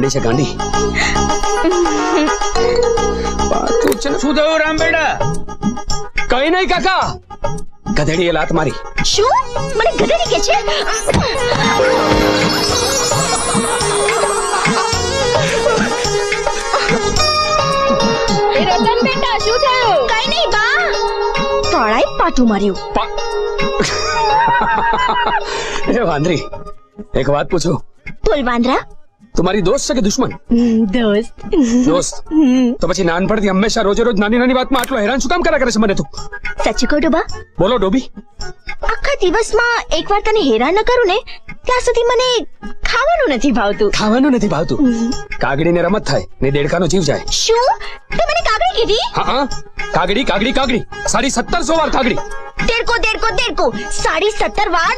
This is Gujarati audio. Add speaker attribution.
Speaker 1: ગાંડી છે ગાંડી. શું થયું રામ બેટા? કઈ નહીં કાકા, ગધેડીએ લાત મારી.
Speaker 2: શું મને ગધેડી કે છે?
Speaker 3: રતન બેટા શું થયું?
Speaker 2: કઈ નહીં બા, તોળાઈ પાટું માર્યું.
Speaker 1: એ વાંદરી, એક વાત પૂછું?
Speaker 2: બોલ વાંદરા.
Speaker 1: તમારી દોસ્ત છે કે દુશ્મન?
Speaker 2: દોસ્ત.
Speaker 1: દોસ્ત તો પછી નાનપણથી હંમેશા રોજે રોજ નાની નાની વાતમાં આટલો હેરાન શું કામ કર્યા કરે છે મને તું?
Speaker 2: સાચું કહું ડોબા,
Speaker 1: બોલો ડોબી.
Speaker 2: આખા દિવસમાં એકવાર તને હેરાન ન કરું ને ત્યાં સુધી મને ખાવાનું નથી ભાવતું.
Speaker 1: ખાવાનું નથી ભાવતું? કાગડીને રમત થાય ને દેડકાનો જીવ જાય.
Speaker 2: શું તે મને કાગડી કીધી?
Speaker 1: હા, કાગડી કાગડી કાગડી 1750 વાર કાગડી.
Speaker 2: દેડકો દેડકો દેડકો 17.5 વાર.